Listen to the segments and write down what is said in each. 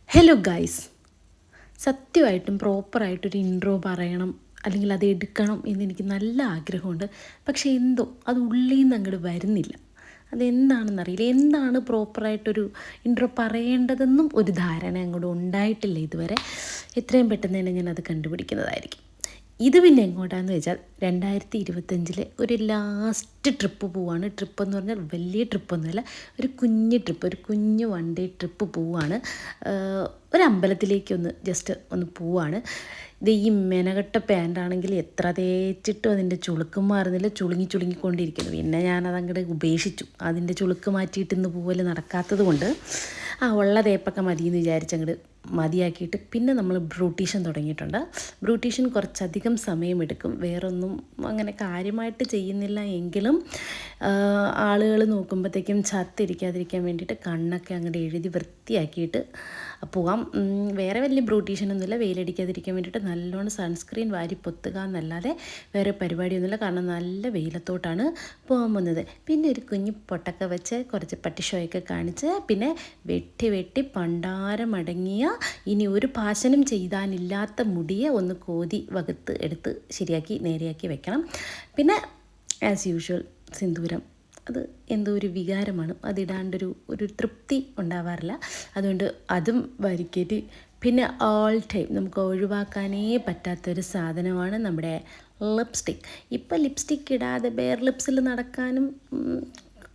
Hello guys, സത്യമായിട്ടും പ്രോപ്പറായിട്ടൊരു intro പറയണം അല്ലെങ്കിൽ അത് എടുക്കണം എന്നെനിക്ക് നല്ല ആഗ്രഹമുണ്ട്. പക്ഷേ എന്തോ അത് ഉള്ളിൽ നിന്ന് അങ്ങോട്ട് വരുന്നില്ല. അതെന്താണെന്നറിയില്ല. എന്താണ് പ്രോപ്പറായിട്ടൊരു ഇൻട്രോ പറയേണ്ടതെന്നും ഒരു ധാരണ അങ്ങോട്ട് ഉണ്ടായിട്ടില്ല ഇതുവരെ. എത്രയും പെട്ടെന്ന് തന്നെ ഞാനത് കണ്ടുപിടിക്കുന്നതായിരിക്കും. ഇത് പിന്നെ എങ്ങോട്ടാണെന്ന് വെച്ചാൽ 2025 ഒരു ലാസ്റ്റ് ട്രിപ്പ് പോവാണ്. ട്രിപ്പ് എന്ന് പറഞ്ഞാൽ വലിയ ട്രിപ്പൊന്നുമല്ല, ഒരു കുഞ്ഞ് ട്രിപ്പ്, ഒരു കുഞ്ഞ് വൺ ഡേ ട്രിപ്പ് പോവാണ്. ഒരു അമ്പലത്തിലേക്കൊന്ന് ജസ്റ്റ് ഒന്ന് പോവാണ്. ഇത് ഈ മെനകെട്ട പാൻ്റാണെങ്കിൽ എത്ര തേച്ചിട്ടും അതിൻ്റെ ചുളുക്കം മാറുന്നില്ല, ചുളുങ്ങിക്കൊണ്ടിരിക്കുന്നു. പിന്നെ ഞാനതങ്ങോട്ട് ഉപേക്ഷിച്ചു. അതിൻ്റെ ചുളുക്ക് മാറ്റിയിട്ട് ഇന്ന് പോലെ നടക്കാത്തത് കൊണ്ട് ഉള്ള തേപ്പൊക്കെ മതിയെന്ന് വിചാരിച്ചങ്ങോട്ട് മതിയാക്കിയിട്ട് പിന്നെ നമ്മൾ ബ്യൂട്ടീഷ്യൻ തുടങ്ങിയിട്ടുണ്ട്. ബ്യൂട്ടീഷ്യൻ കുറച്ചധികം സമയമെടുക്കും. വേറൊന്നും അങ്ങനെ കാര്യമായിട്ട് ചെയ്യുന്നില്ല എങ്കിലും ആളുകൾ നോക്കുമ്പോഴത്തേക്കും ചത്തിരിക്കാതിരിക്കാൻ വേണ്ടിയിട്ട് കണ്ണൊക്കെ അങ്ങോട്ട് എഴുതി വൃത്തിയാക്കിയിട്ട് പോകാം. വേറെ വലിയ ബ്യൂട്ടീഷ്യനൊന്നുമില്ല. വെയിലടിക്കാതിരിക്കാൻ വേണ്ടിയിട്ട് നല്ലോണം സൺസ്ക്രീൻ വാരി പൊത്തുക എന്നല്ലാതെ വേറെ പരിപാടിയൊന്നുമില്ല. കാരണം നല്ല വെയിലത്തോട്ടാണ് പോകാൻ പോകുന്നത്. പിന്നെ ഒരു കുഞ്ഞു പൊട്ടൊക്കെ വെച്ച് കുറച്ച് പട്ടിഷോയൊക്കെ കാണിച്ച് പിന്നെ വെട്ടി പണ്ടാരമടങ്ങിയ ഇനി ഒരു പാശനം ചെയ്താനില്ലാത്ത മുടിയെ ഒന്ന് കോതി വകുത്ത് എടുത്ത് ശരിയാക്കി നേരെയാക്കി വെക്കണം. പിന്നെ ആസ് യൂഷ്വൽ സിന്ദൂരം, അത് എന്തോ ഒരു വികാരമാണ്. അതിടാണ്ടൊരു തൃപ്തി ഉണ്ടാവാറില്ല. അതുകൊണ്ട് അതും വരിക്കേറ്റി. പിന്നെ ഓൾ ടൈം നമുക്ക് ഒഴിവാക്കാനേ പറ്റാത്തൊരു സാധനമാണ് നമ്മുടെ ലിപ്സ്റ്റിക്. ഇപ്പം ലിപ്സ്റ്റിക് ഇടാതെ ബെയർ ലിപ്സിൽ നടക്കാനും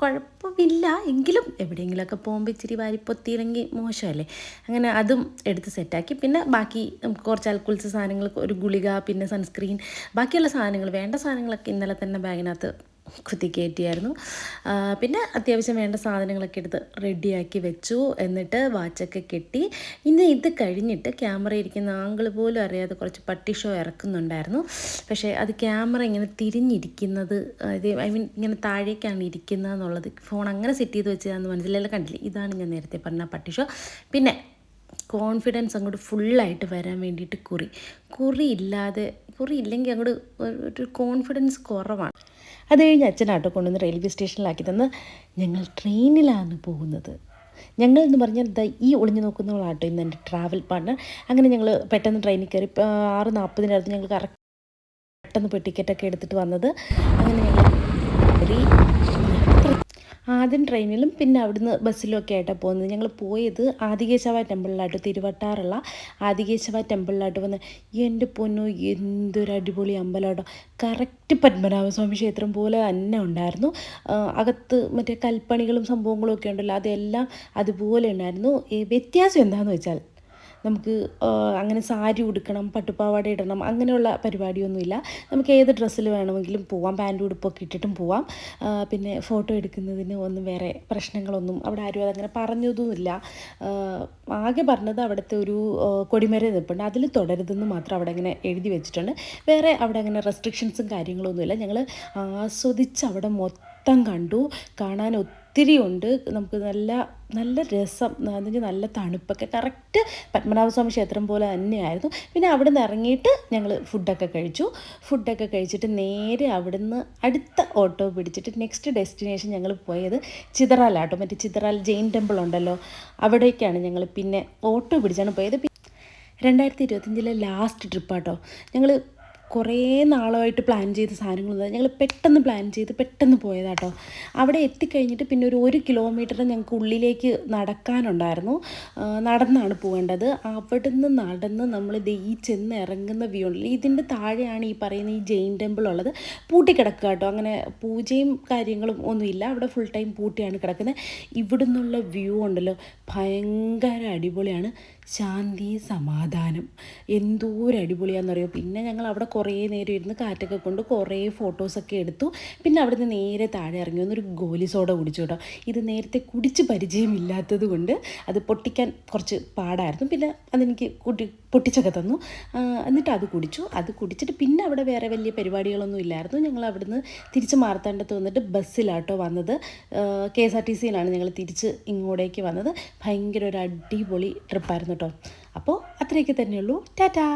കുഴപ്പമില്ല. എങ്കിലും എവിടെയെങ്കിലുമൊക്കെ പോകുമ്പോൾ ഇച്ചിരി വാരിപ്പൊത്തിയില്ലെങ്കിൽ മോശമല്ലേ. അങ്ങനെ അതും എടുത്ത് സെറ്റാക്കി. പിന്നെ ബാക്കി നമുക്ക് കുറച്ച് അൽക്കുൽസ് സാധനങ്ങൾ, ഒരു ഗുളിക, പിന്നെ സൺസ്ക്രീൻ, ബാക്കിയുള്ള സാധനങ്ങൾ, വേണ്ട സാധനങ്ങളൊക്കെ ഇന്നലെ തന്നെ ബാഗിനകത്ത് കുത്തിക്കയറ്റിയായിരുന്നു. പിന്നെ അത്യാവശ്യം വേണ്ട സാധനങ്ങളൊക്കെ എടുത്ത് റെഡിയാക്കി വെച്ചു. എന്നിട്ട് വാച്ചൊക്കെ കെട്ടി. ഇന്ന് ഇത് കഴിഞ്ഞിട്ട് ക്യാമറ ഇരിക്കുന്ന ആംഗിൾ പോലും അറിയാതെ കുറച്ച് പട്ടി ഷോ ഇറക്കുന്നുണ്ടായിരുന്നു. പക്ഷേ അത് ക്യാമറ ഇങ്ങനെ തിരിഞ്ഞിരിക്കുന്നത്, ഇങ്ങനെ താഴേക്കാണ് ഇരിക്കുന്നത് എന്നുള്ളത് ഫോൺ അങ്ങനെ സെറ്റ് ചെയ്ത് വെച്ചതാണെന്ന് മനസ്സിലെല്ലാം കണ്ടില്ലേ. ഇതാണ് ഞാൻ നേരത്തെ പറഞ്ഞ പട്ടി ഷോ. പിന്നെ കോൺഫിഡൻസ് അങ്ങോട്ട് ഫുള്ളായിട്ട് വരാൻ വേണ്ടിയിട്ട് കുറി ഇല്ലെങ്കിൽ അങ്ങോട്ട് ഒരു കോൺഫിഡൻസ് കുറവാണ്. അത് കഴിഞ്ഞ് അച്ഛനാട്ടോ കൊണ്ടുവന്ന് റെയിൽവേ സ്റ്റേഷനിലാക്കി തന്ന്. ഞങ്ങൾ ട്രെയിനിലാണ് പോകുന്നത്. ഞങ്ങൾ എന്ന് പറഞ്ഞാൽ ഈ ഒളിഞ്ഞു നോക്കുന്നവളാട്ടോ ഇന്ന് എൻ്റെ ട്രാവൽ പാർട്ട്ണർ. അങ്ങനെ ഞങ്ങൾ പെട്ടെന്ന് ട്രെയിനിൽ കയറി. 6:40 ഞങ്ങൾ പെട്ടെന്ന് പോയി ടിക്കറ്റൊക്കെ എടുത്തിട്ട് വന്നത്. അങ്ങനെ ഞങ്ങൾ കയറി. ആദ്യം ട്രെയിനിലും പിന്നെ അവിടുന്ന് ബസ്സിലും ഒക്കെ ആയിട്ടാണ് പോകുന്നത്. ഞങ്ങൾ പോയത് ആദികേശവ ടെമ്പിളിലായിട്ട്, തിരുവട്ടാറുള്ള ആദികേശവ ടെമ്പിളിലായിട്ട് വന്ന്. എൻ്റെ പൊന്നോ, എന്തൊരു അടിപൊളി അമ്പലമാട്ടോ. കറക്റ്റ് പത്മനാഭസ്വാമി ക്ഷേത്രം പോലെ തന്നെ ഉണ്ടായിരുന്നു. അകത്ത് മറ്റേ കൽപ്പണികളും സംഭവങ്ങളും ഒക്കെ ഉണ്ടല്ലോ, അതെല്ലാം അതുപോലെ ഉണ്ടായിരുന്നു. വ്യത്യാസം എന്താണെന്ന് വെച്ചാൽ നമുക്ക് അങ്ങനെ സാരി ഉടുക്കണം, പട്ടുപാവാട ഇടണം, അങ്ങനെയുള്ള പരിപാടിയൊന്നുമില്ല. നമുക്ക് ഏത് ഡ്രസ്സിൽ വേണമെങ്കിലും പോവാം. പാൻറ് ഉടുപ്പൊക്കെ ഇട്ടിട്ടും പോവാം. പിന്നെ ഫോട്ടോ എടുക്കുന്നതിന് ഒന്നും വേറെ പ്രശ്നങ്ങളൊന്നും അവിടെ ആരും അതങ്ങനെ പറഞ്ഞതൊന്നുമില്ല. ആകെ പറഞ്ഞത് അവിടുത്തെ ഒരു കൊടിമരം നിൽപ്പുണ്ട്, അതിൽ തുടരുതെന്ന് മാത്രം അവിടെ അങ്ങനെ എഴുതി വെച്ചിട്ടുണ്ട്. വേറെ അവിടെ അങ്ങനെ റെസ്ട്രിക്ഷൻസും കാര്യങ്ങളൊന്നുമില്ല. ഞങ്ങൾ ആസ്വദിച്ച് അവിടെ മൊത്തം കണ്ടു. കാണാൻ ഒത്തിരി ഉണ്ട്. നമുക്ക് നല്ല രസം, എന്നുവെച്ചാൽ നല്ല തണുപ്പൊക്കെ. കറക്റ്റ് പത്മനാഭസ്വാമി ക്ഷേത്രം പോലെ തന്നെയായിരുന്നു. പിന്നെ അവിടെ നിന്ന് ഇറങ്ങിയിട്ട് ഞങ്ങൾ ഫുഡൊക്കെ കഴിച്ചിട്ട് നേരെ അവിടെ നിന്ന് അടുത്ത ഓട്ടോ പിടിച്ചിട്ട് നെക്സ്റ്റ് ഡെസ്റ്റിനേഷൻ ഞങ്ങൾ പോയത് ചിതറാലാട്ടോ. മറ്റേ ചിതറാൽ ജെയിൻ ടെമ്പിൾ ഉണ്ടല്ലോ, അവിടേക്കാണ് ഞങ്ങൾ പിന്നെ ഓട്ടോ പിടിച്ചാണ് പോയത്. 2025 ലാസ്റ്റ് ട്രിപ്പാട്ടോ. ഞങ്ങൾ കുറേ നാളായിട്ട് പ്ലാൻ ചെയ്ത സാധനങ്ങളൊന്നും ഞങ്ങൾ പെട്ടെന്ന് പ്ലാൻ ചെയ്ത് പെട്ടെന്ന് പോയതാട്ടോ. അവിടെ എത്തിക്കഴിഞ്ഞിട്ട് പിന്നെ ഒരു 1 കിലോമീറ്റർ ഞങ്ങൾക്ക് ഉള്ളിലേക്ക് നടക്കാനുണ്ടായിരുന്നു. നടന്നാണ് പോകേണ്ടത്. അവിടെ നിന്ന് നടന്ന് നമ്മൾ ഈ ചെന്ന് ഇറങ്ങുന്ന വ്യൂ ഉണ്ടല്ലോ, ഇതിൻ്റെ താഴെയാണ് ഈ പറയുന്ന ഈ ജെയിൻ ടെമ്പിൾ ഉള്ളത്. പൂട്ടിക്കിടക്കുക കേട്ടോ. അങ്ങനെ പൂജയും കാര്യങ്ങളും ഒന്നുമില്ല. അവിടെ ഫുൾ ടൈം പൂട്ടിയാണ് കിടക്കുന്നത്. ഇവിടെ നിന്നുള്ള വ്യൂ ഉണ്ടല്ലോ, ഭയങ്കര അടിപൊളിയാണ്. ശാന്തി, സമാധാനം, എന്തോരം അടിപൊളിയാണെന്നറിയോ. പിന്നെ ഞങ്ങൾ അവിടെ കുറേ നേരം ഇരുന്ന് കാറ്റൊക്കെ കൊണ്ട് കുറേ ഫോട്ടോസൊക്കെ എടുത്തു. പിന്നെ അവിടെ നിന്ന് നേരെ താഴെ ഇറങ്ങി വന്നൊരു ഗോലി സോഡ കുടിച്ചു കേട്ടോ. ഇത് നേരത്തെ കുടിച്ച് പരിചയമില്ലാത്തത് കൊണ്ട് അത് പൊട്ടിക്കാൻ കുറച്ച് പാടായിരുന്നു. പിന്നെ അതെനിക്ക് പൊട്ടിച്ചൊക്കെ തന്നു. എന്നിട്ട് അത് കുടിച്ചിട്ട് പിന്നെ അവിടെ വേറെ വലിയ പരിപാടികളൊന്നും ഇല്ലായിരുന്നു. ഞങ്ങൾ അവിടുന്ന് തിരിച്ച് മാർത്താണ്ഡത്ത് വന്നിട്ട് ബസ്സിലാട്ടോ വന്നത്. KSRTCയിലാണ് ഞങ്ങൾ തിരിച്ച് ഇങ്ങോട്ടേക്ക് വന്നത്. ഭയങ്കര ഒരു അടിപൊളി ട്രിപ്പായിരുന്നു കേട്ടോ. അപ്പോൾ അത്രയൊക്കെ തന്നെയുള്ളൂ. ടാറ്റാ.